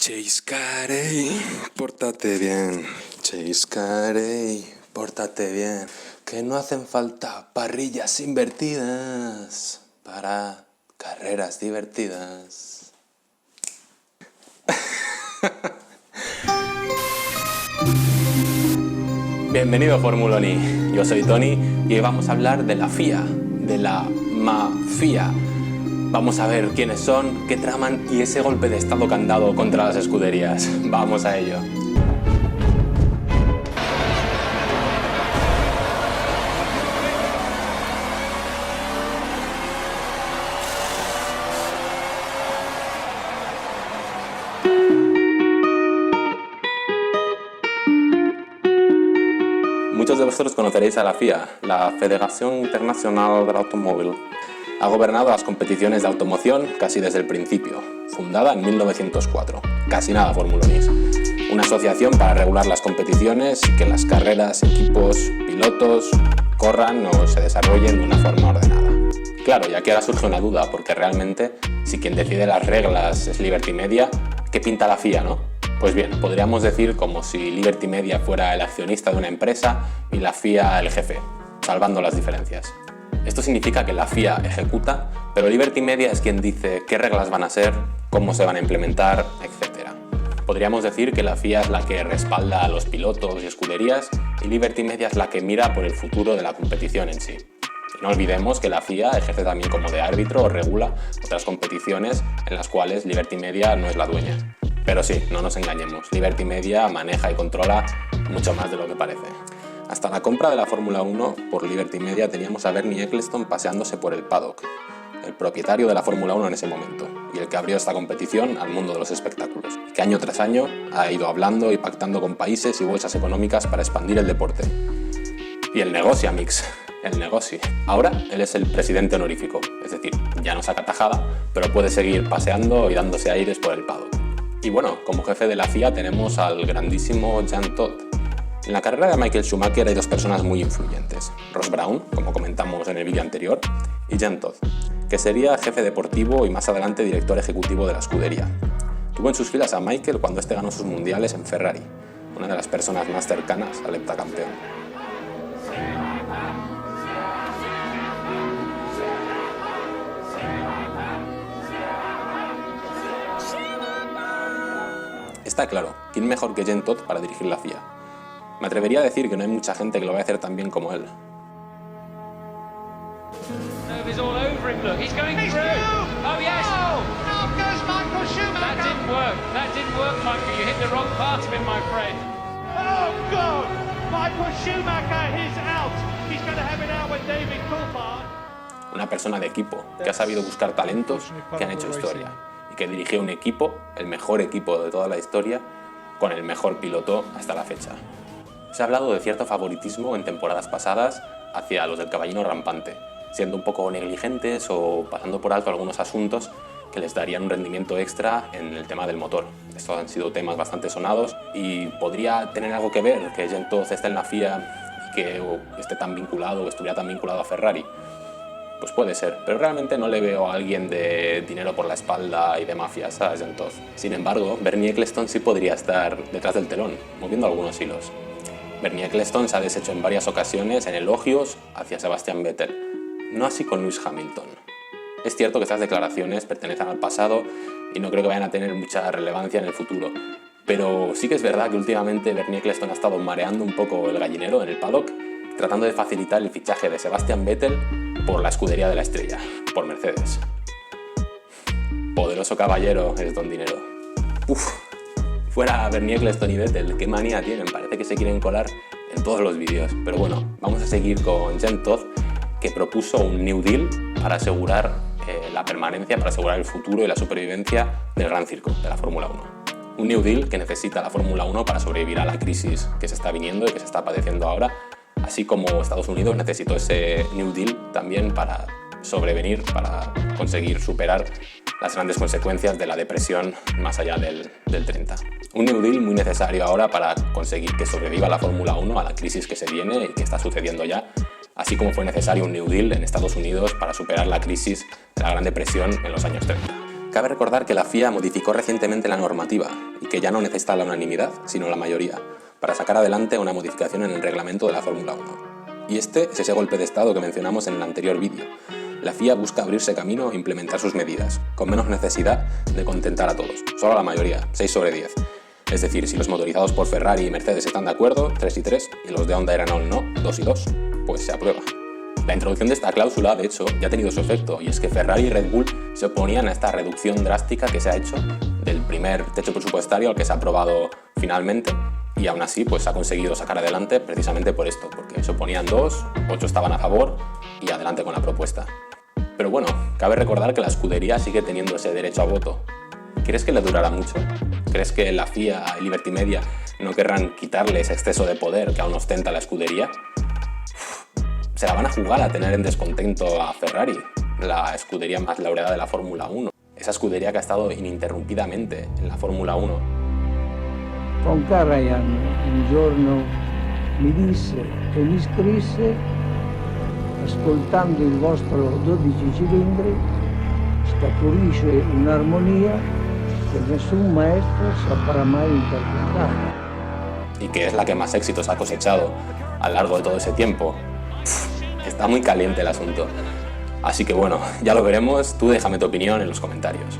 Chase Carey, pórtate bien. Chase Carey, pórtate bien. Que no hacen falta parrillas invertidas para carreras divertidas. Bienvenido Formuloni, yo soy Tony y hoy vamos a hablar de la FIA, de la mafia. Vamos a ver quiénes son, qué traman y ese golpe de estado que han dado contra las escuderías. Vamos a ello. Muchos de vosotros conoceréis a la FIA, la Federación Internacional del Automóvil. Ha gobernado las competiciones de automoción casi desde el principio, fundada en 1904. Casi nada formulonis. Una asociación para regular las competiciones y que las carreras, equipos, pilotos corran o se desarrollen de una forma ordenada. Claro, y aquí ahora surge una duda, porque realmente, si quien decide las reglas es Liberty Media, ¿qué pinta la FIA, no? Pues bien, podríamos decir como si Liberty Media fuera el accionista de una empresa y la FIA el jefe, salvando las diferencias. Esto significa que la FIA ejecuta, pero Liberty Media es quien dice qué reglas van a ser, cómo se van a implementar, etc. Podríamos decir que la FIA es la que respalda a los pilotos y escuderías y Liberty Media es la que mira por el futuro de la competición en sí. Y no olvidemos que la FIA ejerce también como de árbitro o regula otras competiciones en las cuales Liberty Media no es la dueña. Pero sí, no nos engañemos, Liberty Media maneja y controla mucho más de lo que parece. Hasta la compra de la Fórmula 1 por Liberty Media teníamos a Bernie Ecclestone paseándose por el paddock, el propietario de la Fórmula 1 en ese momento, y el que abrió esta competición al mundo de los espectáculos, y que año tras año ha ido hablando y pactando con países y bolsas económicas para expandir el deporte. Y el negocio, amigos, el negocio. Ahora él es el presidente honorífico, es decir, ya no saca tajada, pero puede seguir paseando y dándose aires por el paddock. Y bueno, como jefe de la FIA tenemos al grandísimo Jean Todt. En la carrera de Michael Schumacher hay dos personas muy influyentes, Ross Brawn, como comentamos en el vídeo anterior, y Jean Todt, que sería jefe deportivo y más adelante director ejecutivo de la escudería. Tuvo en sus filas a Michael cuando este ganó sus mundiales en Ferrari, una de las personas más cercanas al heptacampeón. Está claro, ¿quién mejor que Jean Todt para dirigir la FIA? Me atrevería a decir que no hay mucha gente que lo vaya a hacer tan bien como él. Una persona de equipo que ha sabido buscar talentos que han hecho historia y que dirigió un equipo, el mejor equipo de toda la historia, con el mejor piloto hasta la fecha. Se ha hablado de cierto favoritismo en temporadas pasadas hacia los del caballino rampante, siendo un poco negligentes o pasando por alto algunos asuntos que les darían un rendimiento extra en el tema del motor. Estos han sido temas bastante sonados y podría tener algo que ver que Jean Todt esté en la FIA y que esté tan vinculado o estuviera tan vinculado a Ferrari. Pues puede ser, pero realmente no le veo a alguien de dinero por la espalda y de mafias a Jean Todt. Sin embargo, Bernie Ecclestone sí podría estar detrás del telón, moviendo algunos hilos. Bernie Ecclestone se ha deshecho en varias ocasiones en elogios hacia Sebastian Vettel, no así con Lewis Hamilton. Es cierto que estas declaraciones pertenecen al pasado y no creo que vayan a tener mucha relevancia en el futuro, pero sí que es verdad que últimamente Bernie Ecclestone ha estado mareando un poco el gallinero en el paddock, tratando de facilitar el fichaje de Sebastian Vettel por la escudería de la estrella, por Mercedes. Poderoso caballero es don dinero. Fuera Bernie Ecclestone y Vettel, qué manía tienen, parece que se quieren colar en todos los vídeos. Pero bueno, vamos a seguir con Jean Todt, que propuso un New Deal para asegurar la permanencia, para asegurar el futuro y la supervivencia del gran circo, de la Fórmula 1. Un New Deal que necesita la Fórmula 1 para sobrevivir a la crisis que se está viniendo y que se está padeciendo ahora, así como Estados Unidos necesitó ese New Deal también para sobrevenir, para conseguir superar las grandes consecuencias de la depresión más allá del 30. Un New Deal muy necesario ahora para conseguir que sobreviva la Fórmula 1 a la crisis que se viene y que está sucediendo ya, así como fue necesario un New Deal en Estados Unidos para superar la crisis de la Gran Depresión en los años 30. Cabe recordar que la FIA modificó recientemente la normativa y que ya no necesita la unanimidad, sino la mayoría, para sacar adelante una modificación en el reglamento de la Fórmula 1. Y este es ese golpe de estado que mencionamos en el anterior vídeo. La FIA busca abrirse camino e implementar sus medidas, con menos necesidad de contentar a todos, solo a la mayoría, 6 sobre 10. Es decir, si los motorizados por Ferrari y Mercedes están de acuerdo, 3 y 3, y los de Honda y Renault no, 2 y 2, pues se aprueba. La introducción de esta cláusula, de hecho, ya ha tenido su efecto, y es que Ferrari y Red Bull se oponían a esta reducción drástica que se ha hecho del primer techo presupuestario al que se ha aprobado finalmente, y aún así pues, se ha conseguido sacar adelante precisamente por esto, porque se oponían 2, 8 estaban a favor, y adelante con la propuesta. Pero bueno, cabe recordar que la escudería sigue teniendo ese derecho a voto. ¿Crees que le durará mucho? ¿Crees que la FIA y Liberty Media no querrán quitarle ese exceso de poder que aún ostenta la escudería? Se la van a jugar a tener en descontento a Ferrari, la escudería más laureada de la Fórmula 1. Esa escudería que ha estado ininterrumpidamente en la Fórmula 1. Von Karajan un giorno mi disse che mi scrisse: ascoltando il vostro 12 cilindri scaturisce un'armonia che nessun maestro saprà mai interpretar. Y que es la que más éxitos ha cosechado a lo largo de todo ese tiempo. Está muy caliente el asunto. Así que bueno, ya lo veremos. Tú déjame tu opinión en los comentarios.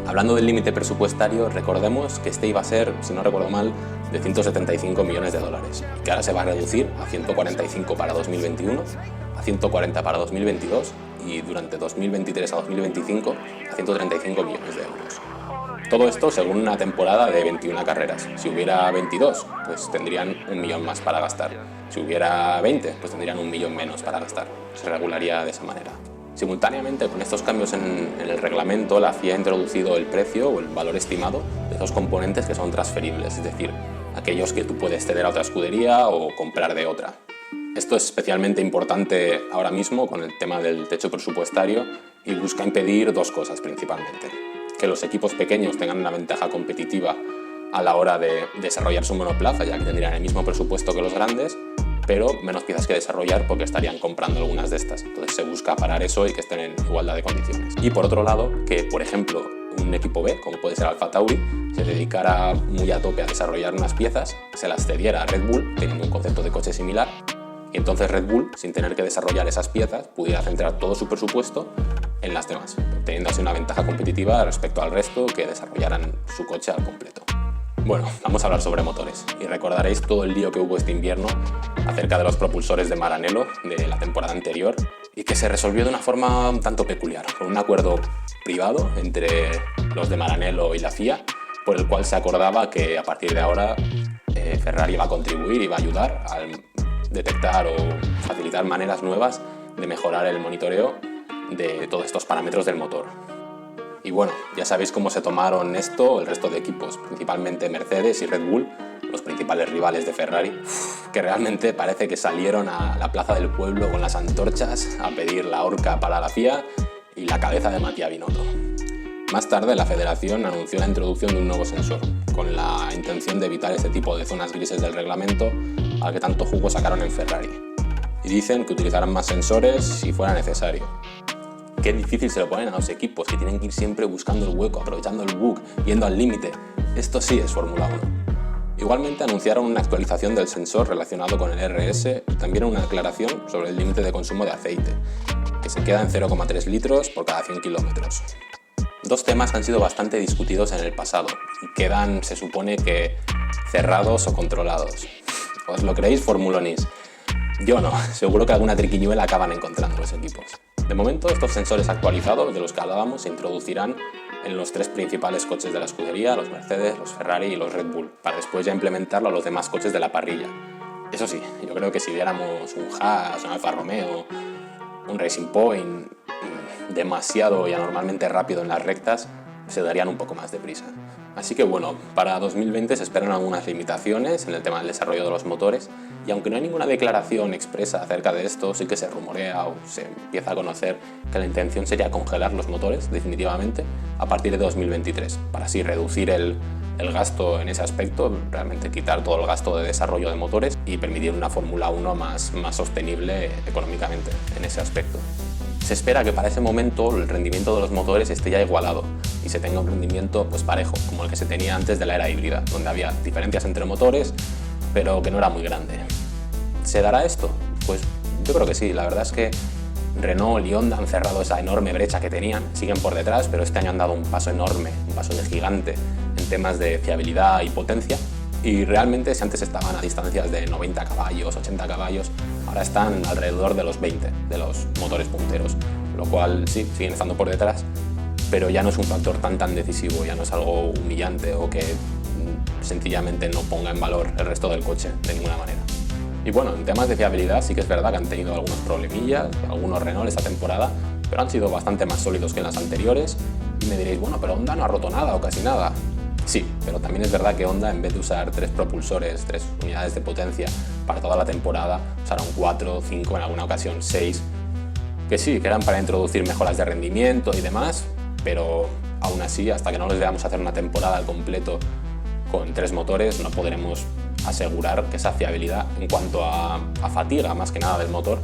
Hablando del límite presupuestario, recordemos que este iba a ser, si no recuerdo mal, de 175 millones de dólares, y que ahora se va a reducir a 145 para 2021, a 140 para 2022 y durante 2023 a 2025 a 135 millones de euros. Todo esto según una temporada de 21 carreras. Si hubiera 22, pues tendrían 1 millón más para gastar. Si hubiera 20, pues tendrían 1 millón menos para gastar. Se regularía de esa manera. Simultáneamente con estos cambios en el reglamento, la FIA ha introducido el precio o el valor estimado de esos componentes que son transferibles, es decir, aquellos que tú puedes ceder a otra escudería o comprar de otra. Esto es especialmente importante ahora mismo con el tema del techo presupuestario y busca impedir dos cosas principalmente: que los equipos pequeños tengan una ventaja competitiva a la hora de desarrollar su monoplaza, ya que tendrían el mismo presupuesto que los grandes, pero menos piezas que desarrollar porque estarían comprando algunas de estas. Entonces se busca parar eso y que estén en igualdad de condiciones. Y por otro lado, que por ejemplo un equipo B, como puede ser Alfa Tauri, se dedicara muy a tope a desarrollar unas piezas, se las cediera a Red Bull, teniendo un concepto de coche similar, y entonces Red Bull, sin tener que desarrollar esas piezas, pudiera centrar todo su presupuesto en las demás, teniendo así una ventaja competitiva respecto al resto que desarrollaran su coche al completo. Bueno, vamos a hablar sobre motores, y recordaréis todo el lío que hubo este invierno acerca de los propulsores de Maranello de la temporada anterior, y que se resolvió de una forma un tanto peculiar, con un acuerdo privado entre los de Maranello y la FIA, por el cual se acordaba que a partir de ahora Ferrari iba a contribuir y va a ayudar a detectar o facilitar maneras nuevas de mejorar el monitoreo de todos estos parámetros del motor. Y bueno, ya sabéis cómo se tomaron esto el resto de equipos, principalmente Mercedes y Red Bull, los principales rivales de Ferrari, que realmente parece que salieron a la plaza del pueblo con las antorchas a pedir la horca para la FIA y la cabeza de Mattia Binotto. Más tarde, la Federación anunció la introducción de un nuevo sensor, con la intención de evitar este tipo de zonas grises del reglamento al que tanto jugo sacaron en Ferrari. Y dicen que utilizarán más sensores si fuera necesario. Qué difícil se lo ponen a los equipos, que tienen que ir siempre buscando el hueco, aprovechando el bug, yendo al límite. Esto sí es Fórmula 1. Igualmente anunciaron una actualización del sensor relacionado con el RS y también una aclaración sobre el límite de consumo de aceite, que se queda en 0,3 litros por cada 100 kilómetros. Dos temas han sido bastante discutidos en el pasado y quedan, se supone que, cerrados o controlados. ¿Os lo creéis, formulonis? Yo no, seguro que alguna triquiñuela acaban encontrando los equipos. De momento, estos sensores actualizados de los que hablábamos se introducirán en los tres principales coches de la escudería, los Mercedes, los Ferrari y los Red Bull, para después ya implementarlo a los demás coches de la parrilla. Eso sí, yo creo que si viéramos un Haas, un Alfa Romeo, un Racing Point demasiado y anormalmente rápido en las rectas, se darían un poco más de prisa. Así que bueno, para 2020 se esperan algunas limitaciones en el tema del desarrollo de los motores, y aunque no hay ninguna declaración expresa acerca de esto, sí que se rumorea o se empieza a conocer que la intención sería congelar los motores definitivamente a partir de 2023, para así reducir el gasto en ese aspecto, realmente quitar todo el gasto de desarrollo de motores y permitir una Fórmula 1 más sostenible económicamente en ese aspecto. Se espera que para ese momento el rendimiento de los motores esté ya igualado y se tenga un rendimiento pues parejo, como el que se tenía antes de la era híbrida, donde había diferencias entre motores, pero que no era muy grande. ¿Se dará esto? Pues yo creo que sí. La verdad es que Renault y Honda han cerrado esa enorme brecha que tenían, siguen por detrás, pero este año han dado un paso enorme, un paso de gigante en temas de fiabilidad y potencia. Y realmente, si antes estaban a distancias de 90 caballos, 80 caballos, ahora están alrededor de los 20 de los motores punteros, lo cual sí, siguen estando por detrás, pero ya no es un factor tan decisivo, ya no es algo humillante o que sencillamente no ponga en valor el resto del coche de ninguna manera. Y bueno, en temas de fiabilidad sí que es verdad que han tenido algunos problemillas, algunos Renault esta temporada, pero han sido bastante más sólidos que en las anteriores. Y me diréis, bueno, pero Honda no ha roto nada o casi nada. Sí, pero también es verdad que Honda, en vez de usar 3 propulsores, 3 unidades de potencia para toda la temporada, usaron 4, 5, en alguna ocasión 6, que sí, que eran para introducir mejoras de rendimiento y demás, pero aún así, hasta que no les veamos hacer una temporada al completo con 3 motores, no podremos asegurar que esa fiabilidad en cuanto a fatiga, más que nada del motor,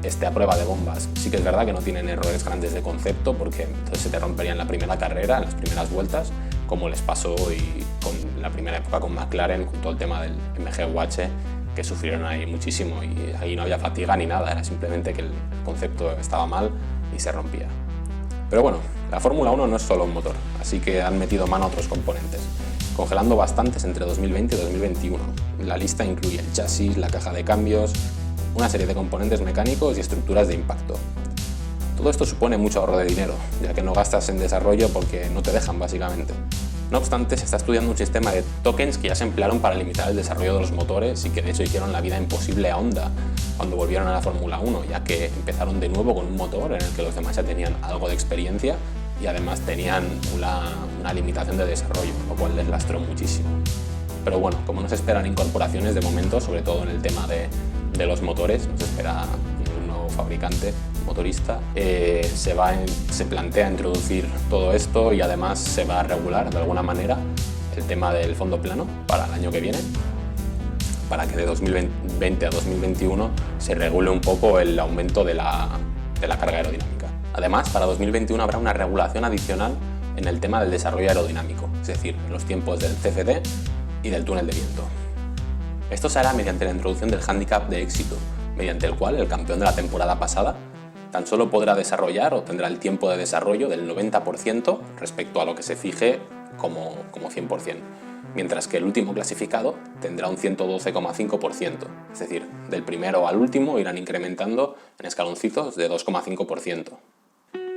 esté a prueba de bombas. Sí que es verdad que no tienen errores grandes de concepto, porque entonces se te rompería en la primera carrera, en las primeras vueltas, como les pasó y con la primera época con McLaren, con todo el tema del MGUH, que sufrieron ahí muchísimo, y ahí no había fatiga ni nada, era simplemente que el concepto estaba mal y se rompía. Pero bueno, la Fórmula 1 no es solo un motor, así que han metido mano a otros componentes, congelando bastantes entre 2020 y 2021. La lista incluye el chasis, la caja de cambios, una serie de componentes mecánicos y estructuras de impacto. Todo esto supone mucho ahorro de dinero, ya que no gastas en desarrollo porque no te dejan, básicamente. No obstante, se está estudiando un sistema de tokens que ya se emplearon para limitar el desarrollo de los motores y que de hecho hicieron la vida imposible a Honda cuando volvieron a la Fórmula 1, ya que empezaron de nuevo con un motor en el que los demás ya tenían algo de experiencia y además tenían una limitación de desarrollo, lo cual les lastró muchísimo. Pero bueno, como no se esperan incorporaciones de momento, sobre todo en el tema de los motores, no se espera ningún nuevo fabricante motorista, se plantea introducir todo esto y además se va a regular de alguna manera el tema del fondo plano para el año que viene, para que de 2020 a 2021 se regule un poco el aumento de la carga aerodinámica. Además, para 2021 habrá una regulación adicional en el tema del desarrollo aerodinámico, es decir, en los tiempos del CFD y del túnel de viento. Esto se hará mediante la introducción del hándicap de éxito, mediante el cual el campeón de la temporada pasada tan solo podrá desarrollar o tendrá el tiempo de desarrollo del 90% respecto a lo que se fije como 100%, mientras que el último clasificado tendrá un 112,5%, es decir, del primero al último irán incrementando en escaloncitos de 2,5%.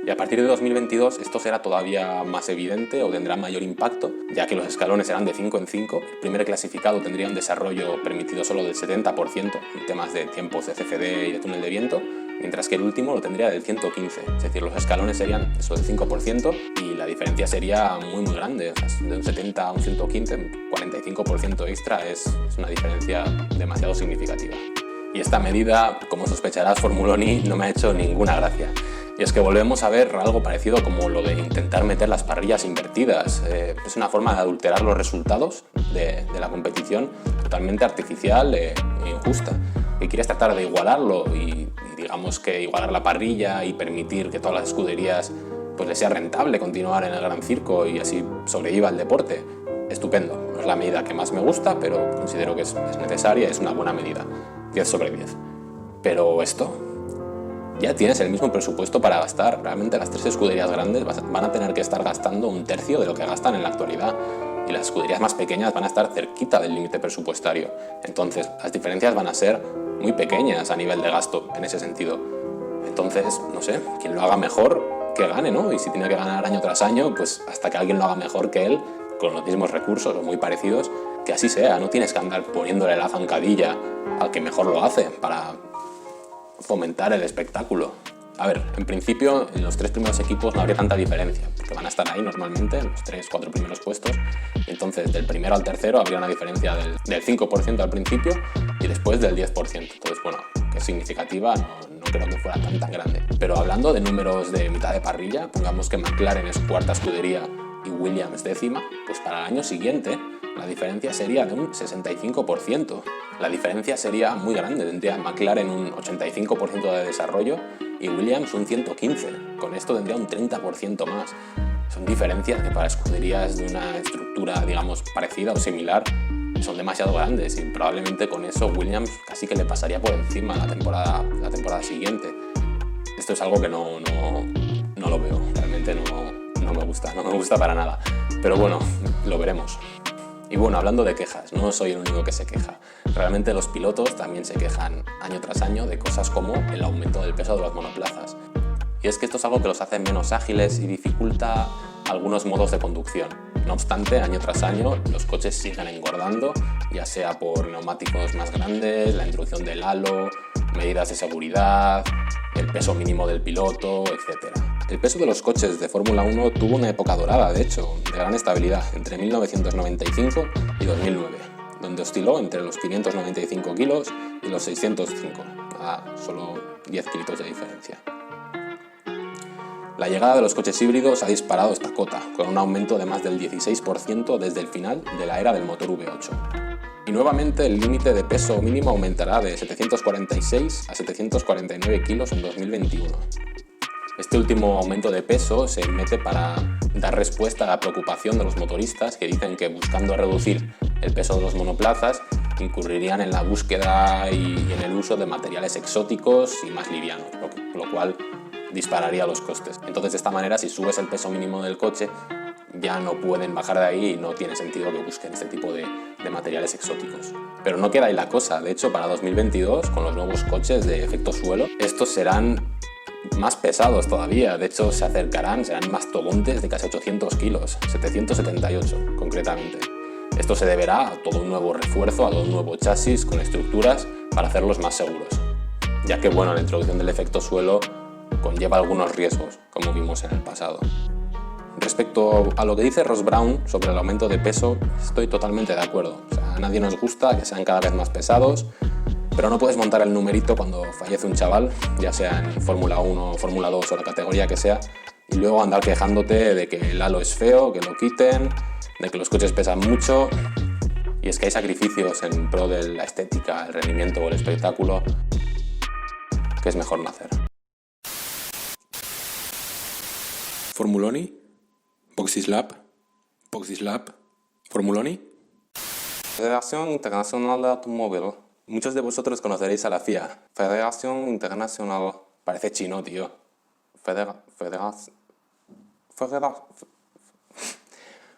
Y a partir de 2022 esto será todavía más evidente o tendrá mayor impacto, ya que los escalones serán de 5 en 5, el primer clasificado tendría un desarrollo permitido solo del 70% en temas de tiempos de CFD y de túnel de viento, mientras que el último lo tendría del 115, es decir, los escalones serían eso del 5% y la diferencia sería muy grande, o sea, de un 70 a un 115, un 45% extra es una diferencia demasiado significativa. Y esta medida, como sospecharás, Formuloni, no me ha hecho ninguna gracia. Y es que volvemos a ver algo parecido como lo de intentar meter las parrillas invertidas. Es una forma de adulterar los resultados de la competición totalmente artificial e injusta. Que quieres tratar de igualarlo y digamos que igualar la parrilla y permitir que todas las escuderías pues les sea rentable continuar en el gran circo y así sobreviva el deporte. Estupendo. No es la medida que más me gusta, pero considero que es necesaria y es una buena medida. 10 sobre 10. Pero esto, ya tienes el mismo presupuesto para gastar. Realmente las 3 escuderías grandes van a tener que estar gastando un tercio de lo que gastan en la actualidad y las escuderías más pequeñas van a estar cerquita del límite presupuestario. Entonces las diferencias van a ser muy pequeñas a nivel de gasto en ese sentido. Entonces, no sé, quien lo haga mejor, que gane, ¿no? Y si tiene que ganar año tras año, pues hasta que alguien lo haga mejor que él, con los mismos recursos o muy parecidos, que así sea. No tienes que andar poniéndole la zancadilla al que mejor lo hace para fomentar el espectáculo. A ver, en principio en los 3 primeros equipos no habría tanta diferencia, porque van a estar ahí normalmente en los 3-4 primeros puestos, y entonces del primero al tercero habría una diferencia del 5% al principio y después del 10%. Entonces, bueno, que es significativa, no creo que fuera tan grande. Pero hablando de números de mitad de parrilla, pongamos que McLaren es cuarta escudería y Williams décima, pues para el año siguiente la diferencia sería de un 65%. La diferencia sería muy grande, tendría McLaren un 85% de desarrollo y Williams un 115%. Con esto tendría un 30% más. Son diferencias que para escuderías de una estructura, digamos, parecida o similar son demasiado grandes y probablemente con eso Williams casi que le pasaría por encima la temporada siguiente. Esto es algo que no lo veo, realmente no me gusta para nada. Pero bueno, lo veremos. Y bueno, hablando de quejas, no soy el único que se queja. Realmente los pilotos también se quejan año tras año de cosas como el aumento del peso de los monoplazas. Y es que esto es algo que los hace menos ágiles y dificulta algunos modos de conducción. No obstante, año tras año los coches siguen engordando, ya sea por neumáticos más grandes, la introducción del halo, medidas de seguridad, el peso mínimo del piloto, etc. El peso de los coches de Fórmula 1 tuvo una época dorada, de hecho, de gran estabilidad, entre 1995 y 2009, donde osciló entre los 595 kilos y los 605, a solo 10 kilos de diferencia. La llegada de los coches híbridos ha disparado esta cota, con un aumento de más del 16% desde el final de la era del motor V8. Y nuevamente el límite de peso mínimo aumentará de 746 a 749 kilos en 2021. Este último aumento de peso se mete para dar respuesta a la preocupación de los motoristas que dicen que buscando reducir el peso de los monoplazas incurrirían en la búsqueda y en el uso de materiales exóticos y más livianos, lo cual dispararía los costes. Entonces, de esta manera, si subes el peso mínimo del coche, ya no pueden bajar de ahí y no tiene sentido que busquen este tipo de materiales exóticos. Pero no queda ahí la cosa. De hecho, para 2022, con los nuevos coches de efecto suelo, estos serán más pesados todavía. De hecho, serán mastodontes de casi 800 kilos, 778 concretamente. Esto se deberá a todo un nuevo refuerzo, a todo un nuevo chasis con estructuras para hacerlos más seguros. Ya que, bueno, la introducción del efecto suelo conlleva algunos riesgos, como vimos en el pasado. Respecto a lo que dice Ross Brown sobre el aumento de peso, estoy totalmente de acuerdo. O sea, a nadie nos gusta que sean cada vez más pesados, pero no puedes montar el numerito cuando fallece un chaval, ya sea en Fórmula 1, Fórmula 2 o la categoría que sea, y luego andar quejándote de que el halo es feo, que lo quiten, de que los coches pesan mucho. Y es que hay sacrificios en pro de la estética, el rendimiento o el espectáculo que es mejor no hacer. Formuloni, Boxislap, Formuloni. Federación Internacional de Automóvil. Muchos de vosotros conoceréis a la FIA. Federación Internacional. Parece chino, tío.